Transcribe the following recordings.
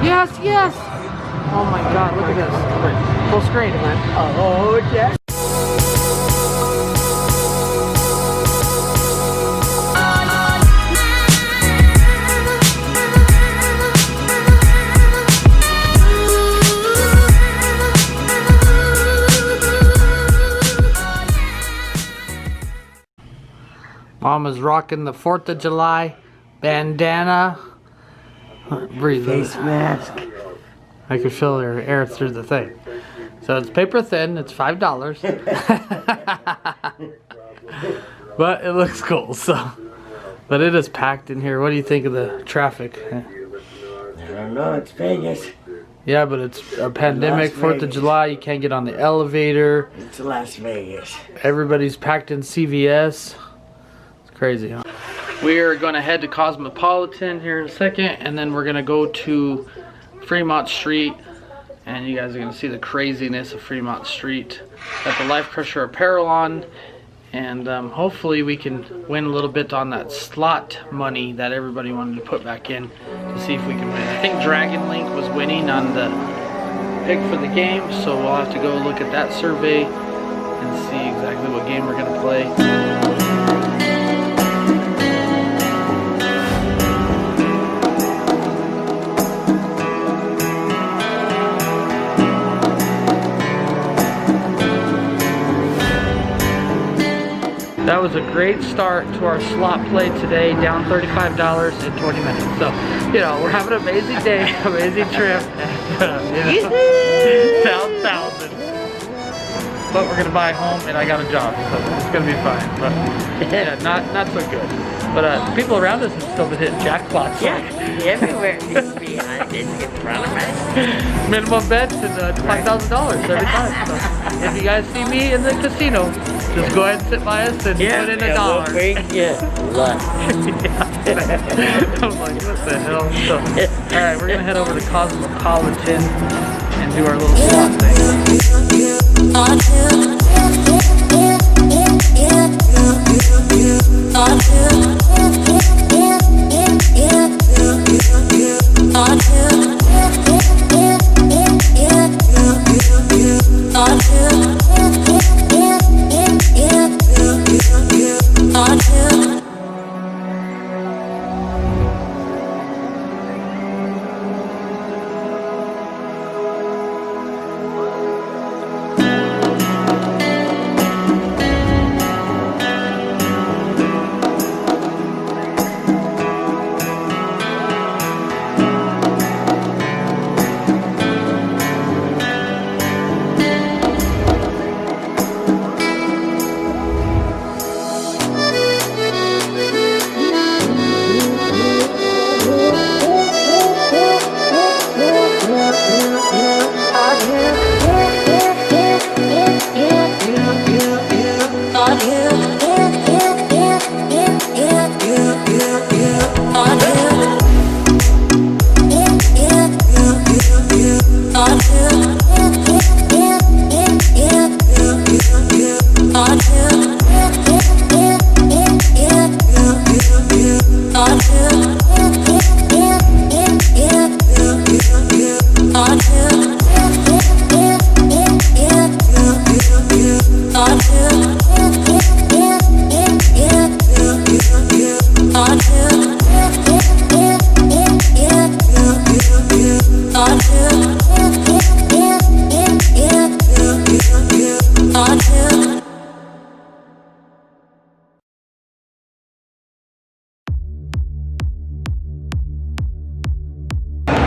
Yes, yes. Oh my God, look at this. Full screen, man. Oh, yeah. Mama's rocking the 4th of July bandana. Breathe. Face mask. I can feel her air through the thing. So it's paper thin. It's $5. But it looks cool. So, but it is packed in here. What do you think of the traffic? I don't know. It's Vegas. Yeah, but it's a pandemic. 4th of July. You can't get on the elevator. It's Las Vegas. Everybody's packed in CVS. Crazy, huh? We are going to head to Cosmopolitan here in a second, and then we're going to go to Fremont Street, and you guys are going to see the craziness of Fremont Street. Got the Life Crusher apparel on, and hopefully we can win a little bit on that slot money that everybody wanted to put back in to see if we can win. I think Dragon Link was winning on the pick for the game, so we'll have to go look at that survey and see exactly what game we're going to play. That was a great start to our slot play today, down $35 in 20 minutes. So, you know, we're having an amazing day, amazing trip, and, you know, down 1,000. But we're gonna buy a home, and I got a job, so it's gonna be fine. But yeah, not so good. But people around us have still been hitting jackpots. Yeah, everywhere. It's behind it, in front of us. Minimum bets and $5,000 every time. So if you guys see me in the casino, just go ahead and sit by us and put in $1. Luck. I'm like, what the hell? So, alright, we're gonna head over to Cosmopolitan and do our little slot thing.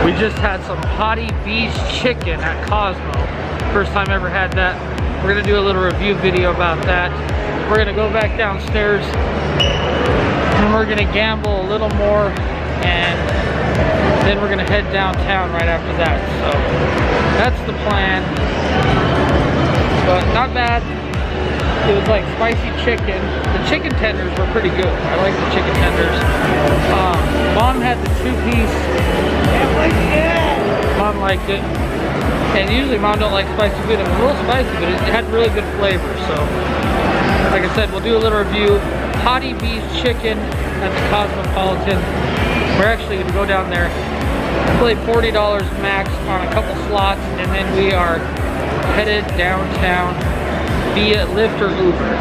We just had some Hottie Beast chicken at Cosmo. First time ever had that. We're gonna do a little review video about that. We're gonna go back downstairs and we're gonna gamble a little more, and then we're gonna head downtown right after that. So that's the plan. But not bad. It was like spicy chicken. The chicken tenders were pretty good. I like the chicken tenders. Mom had the 2-piece. Mom liked it. And usually Mom don't like spicy food. It was a little spicy, but it had really good flavor. So, like I said, we'll do a little review. Hottie Beast chicken at the Cosmopolitan. We're actually going to go down there Play $40 max on a couple slots, and then we are headed downtown via Lyft or Uber.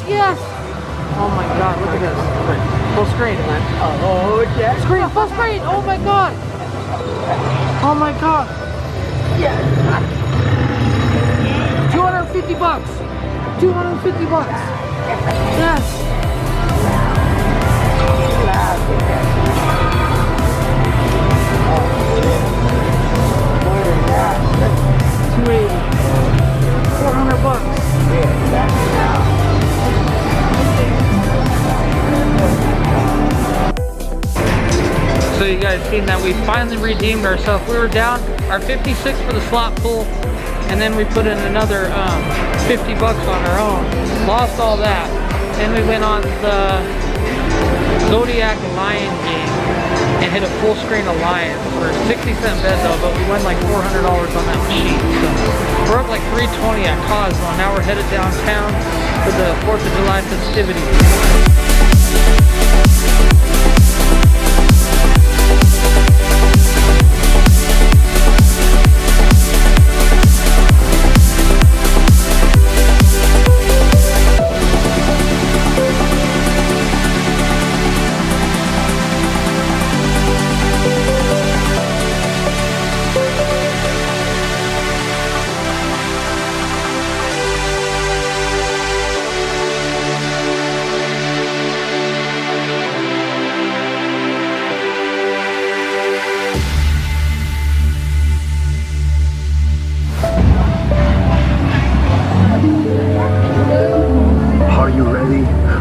Yes! Oh my god, look at this. Full screen. Oh, yeah. Screen, full screen! Oh my god! Oh my god! Yes. 250 bucks! 250 bucks! Yes! More than that. 280. 400 bucks. So you guys seen that we finally redeemed ourselves. We were down our 56 for the slot pool, and then we put in another 50 bucks on our own. Lost all that. Then we went on the Zodiac Lion game and hit a full screen Alliance for 60-cent bet though, but we won like $400 on that machine. So we're up like 320 at Cosmo. Now we're headed downtown for the 4th of July festivities.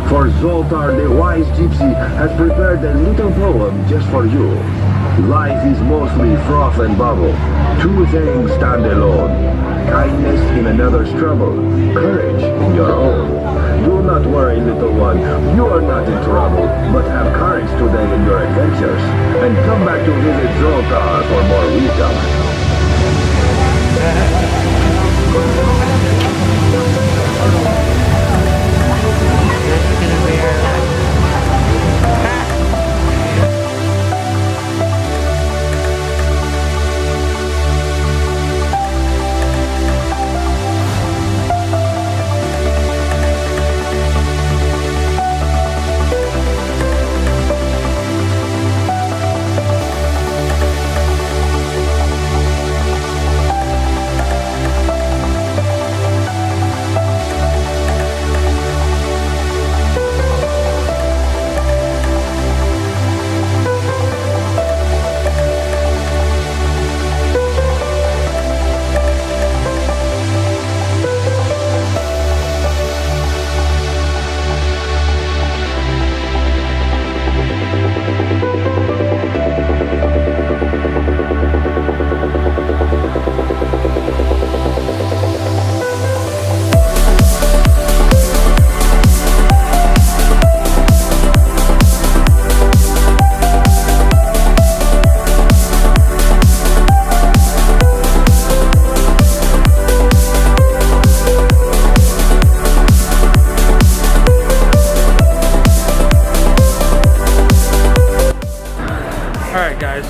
For Zoltar, the wise gypsy, has prepared a little poem just for you. Life is mostly froth and bubble. Two things stand alone. Kindness in another's trouble. Courage in your own. Do not worry, little one. You are not in trouble, but have courage today in your adventures. And come back to visit Zoltar for more wisdom.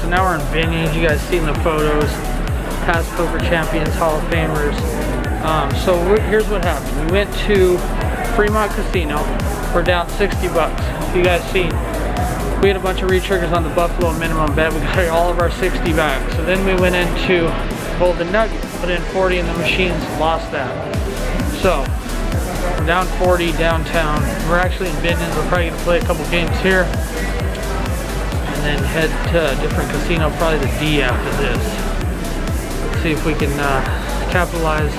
So now we're in Vinny's. You guys seen the photos, past poker champions, Hall of Famers. So here's what happened. We went to Fremont Casino. We're down 60 bucks. You guys seen? We had a bunch of re-triggers on the Buffalo minimum bet. We got all of our 60 back. So then we went into Golden Nugget, put in 40 in the machines, lost that. So we're down 40 downtown. We're actually in Vinny's. We're probably gonna play a couple games here. And then head to a different casino, probably the D after this. See if we can capitalize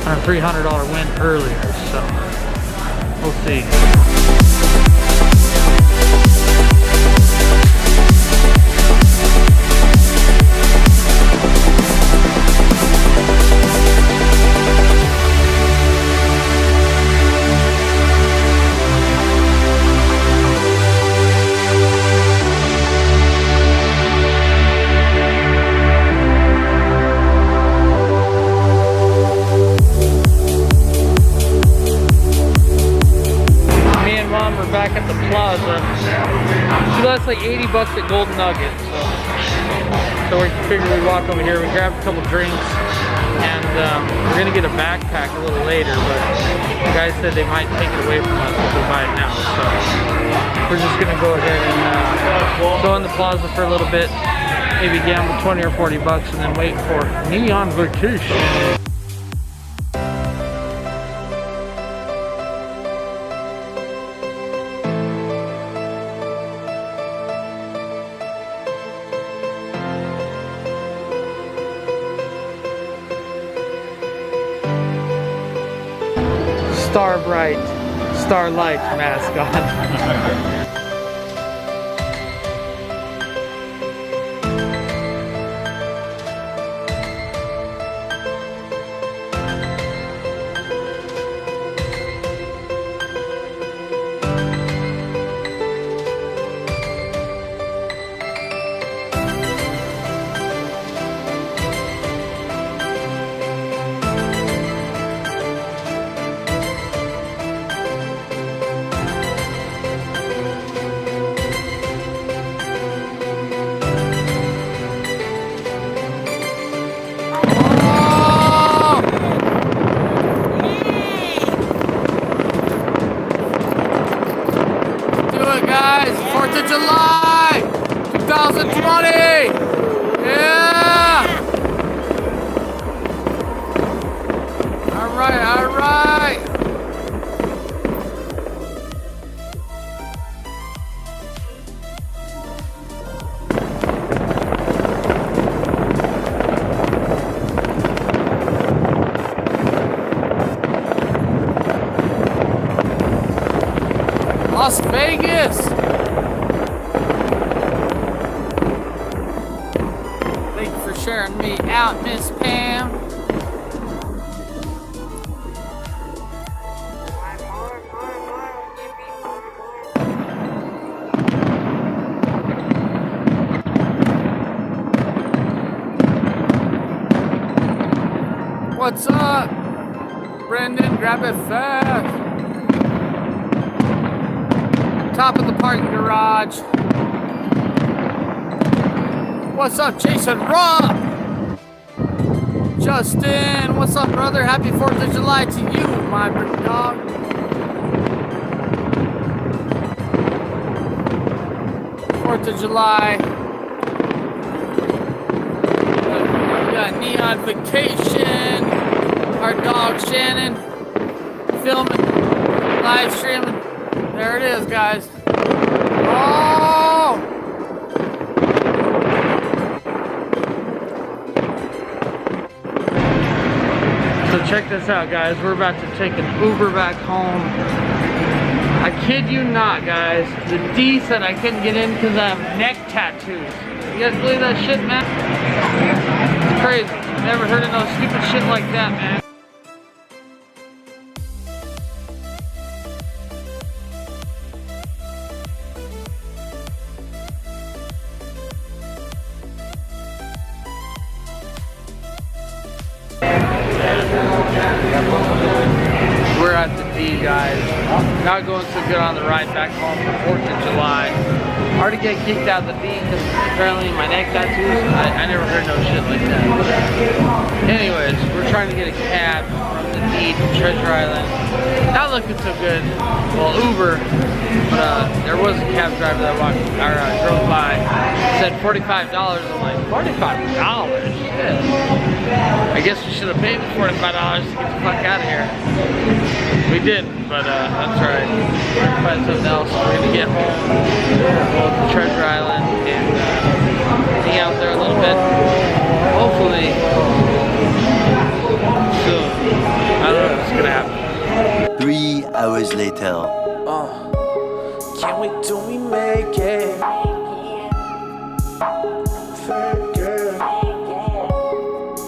on a $300 win earlier, so we'll see. Back at the plaza. She lost like 80 bucks at Golden Nugget, so we figured we'd walk over here, we grab a couple drinks, and we're gonna get a backpack a little later, but the guys said they might take it away from us if we buy it now, so we're just gonna go ahead and go in the plaza for a little bit, maybe gamble 20 or 40 bucks, and then wait for Neon Vacation. Star Bright, Starlight mascot. Guys, 4th of July, 2020. Yeah. All right, all right. Las Vegas. Thank you for sharing me out, Miss Pam. What's up, Brendan? Grab it fast. Top of the parking garage. What's up, Jason Rock? Justin, what's up, brother? Happy 4th of July to you, my dog. Fourth of July. We got Neon Vacation. Our dog Shannon filming, live streaming. There it is, guys. Oh! So check this out, guys. We're about to take an Uber back home. I kid you not, guys. The D said I couldn't get in because I have neck tattoos. You guys believe that shit, man? It's crazy. Never heard of no stupid shit like that, man. We're at the D, guys. Not going so good on the ride back home for 4th of July. Already get kicked out of the D because apparently my neck tattoos. I never heard no shit like that. Anyways, we're trying to get a cab from to eat in Treasure Island. Not looking so good. Well, Uber, but there was a cab driver that drove by. Said $45. I'm like, $45? Shit. I guess we should have paid the $45 to get the fuck out of here. We didn't, but that's alright. We're gonna find something else. We're gonna get home, go to Treasure Island, and hang out there a little bit. Hopefully soon. I don't know what's gonna happen. 3 hours later. Can't wait till we make it. Fake it.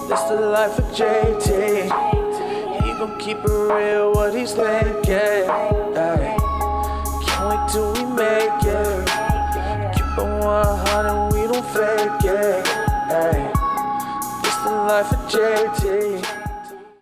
That's the life of JT. He gon' keep it real, what he's thinking. Ay. Can't wait till we make it. Keep it 100, we don't fake it. Ay. That's the life of JT.